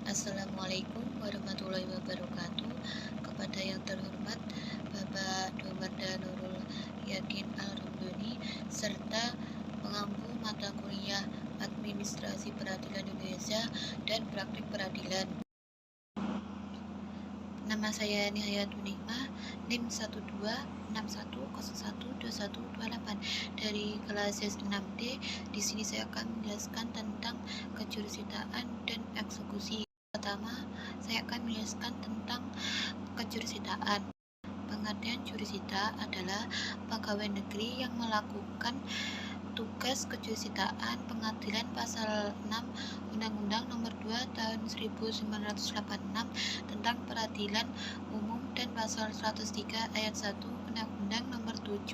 Assalamualaikum warahmatullahi wabarakatuh. Kepada yang terhormat Bapak Domerda Nurul Yakin Al-Rumdoni serta pengampu mata kuliah Administrasi Peradilan Indonesia dan Praktik Peradilan. Nama saya Nihayatun Nikmah, NIM 1261012128 dari kelas S6D. Di sini saya akan menjelaskan tentang kejurusitaaan dan eksekusi. Pertama, saya akan menjelaskan tentang kejurusitaaan. Pengertian jurusita adalah pegawai negeri yang melakukan tugas kejurusitaan pengadilan pasal 6 Undang-Undang Nomor 2 Tahun 1986 tentang Peradilan Umum dan pasal 103 Ayat 1 Undang-Undang Nomor 7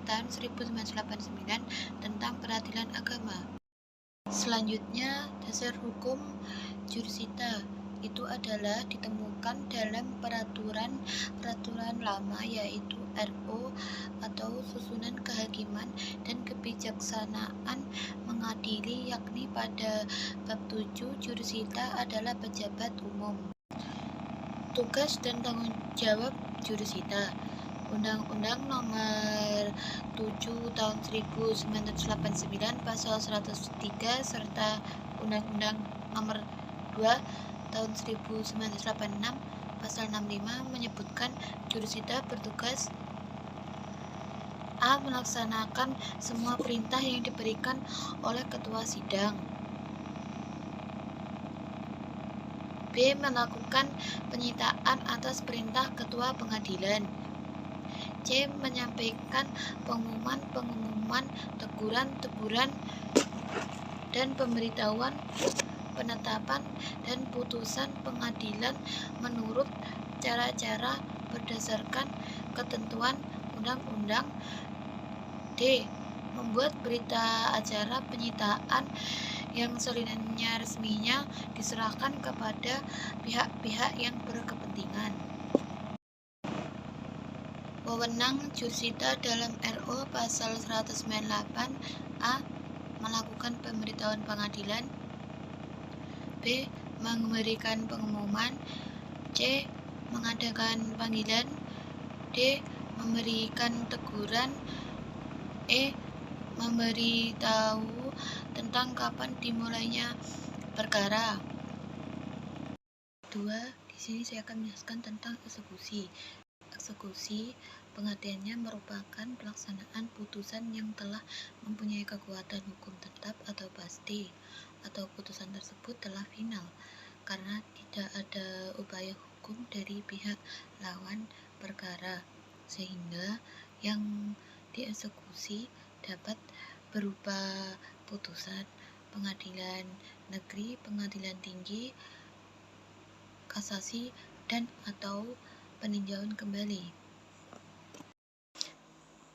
Tahun 1989 tentang Peradilan Agama. Selanjutnya, dasar hukum jurusita itu adalah ditemukan dalam peraturan lama, yaitu RO atau Susunan Kehakiman dan Kebijaksanaan Mengadili, yakni pada bab 7 jurusita adalah pejabat umum. Tugas dan tanggung jawab jurusita. Undang-Undang Nomor 7 Tahun 1989 Pasal 103 serta Undang-Undang Nomor 2 Tahun 1986 Pasal 65 menyebutkan jurusita bertugas A. Melaksanakan semua perintah yang diberikan oleh ketua sidang. B. Melakukan penyitaan atas perintah ketua pengadilan. C. Menyampaikan pengumuman, teguran, dan pemberitahuan penetapan dan putusan pengadilan menurut cara-cara berdasarkan ketentuan undang-undang. D. Membuat berita acara penyitaan yang selinanya resminya diserahkan kepada pihak-pihak yang berkepentingan. Wewenang jurusita dalam RO Pasal 198 A. Melakukan pemberitahuan pengadilan. B. Memberikan pengumuman. C. Mengadakan panggilan. D. Memberikan teguran. E. Memberitahu tentang kapan dimulainya perkara. 2. Di sini saya akan menjelaskan tentang eksekusi. Eksekusi pengertiannya merupakan pelaksanaan putusan yang telah mempunyai kekuatan hukum tetap atau pasti, atau putusan tersebut telah final karena tidak ada upaya hukum dari pihak lawan perkara, sehingga yang dieksekusi dapat berupa putusan pengadilan negeri, pengadilan tinggi, kasasi, dan atau peninjauan kembali.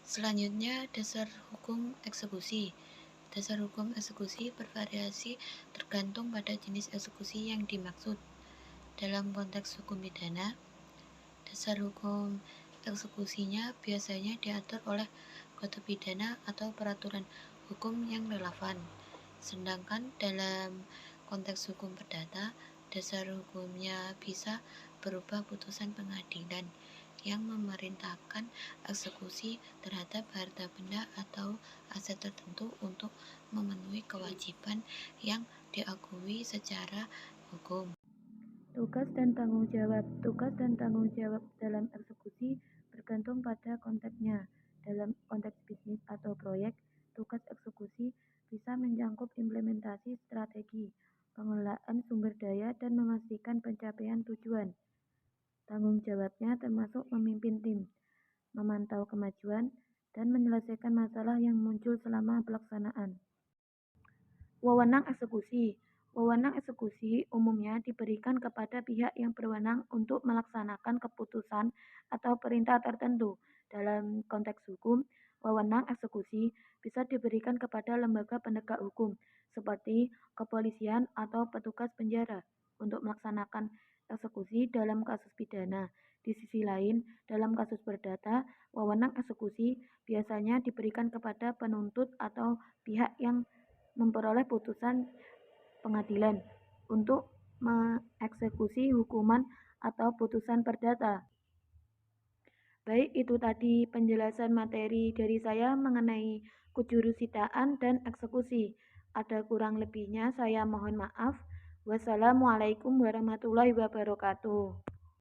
Selanjutnya, dasar hukum eksekusi. Dasar hukum eksekusi bervariasi tergantung pada jenis eksekusi yang dimaksud. Dalam konteks hukum pidana, dasar hukum eksekusinya biasanya diatur oleh kode pidana atau peraturan hukum yang relevan. Sedangkan dalam konteks hukum perdata, dasar hukumnya bisa berupa putusan pengadilan yang memerintahkan eksekusi terhadap harta benda atau aset tertentu untuk memenuhi kewajiban yang diakui secara hukum. Tugas dan tanggung jawab. Tugas dan tanggung jawab dalam eksekusi bergantung pada konteksnya. Dalam konteks bisnis atau proyek, tugas eksekusi bisa mencakup implementasi strategi, pengelolaan sumber daya, dan memastikan pencapaian tujuan. Tanggung jawabnya termasuk memimpin tim, memantau kemajuan, dan menyelesaikan masalah yang muncul selama pelaksanaan. Wewenang eksekusi. Wewenang eksekusi umumnya diberikan kepada pihak yang berwenang untuk melaksanakan keputusan atau perintah tertentu. Dalam konteks hukum, wewenang eksekusi bisa diberikan kepada lembaga penegak hukum, seperti kepolisian atau petugas penjara, untuk melaksanakan eksekusi dalam kasus pidana. Di sisi lain, dalam kasus perdata, wewenang eksekusi biasanya diberikan kepada penuntut atau pihak yang memperoleh putusan pengadilan untuk mengeksekusi hukuman atau putusan perdata. Baik, itu tadi penjelasan materi dari saya mengenai kejurusitaaan dan eksekusi. Ada kurang lebihnya, saya mohon maaf. Wassalamualaikum warahmatullahi wabarakatuh.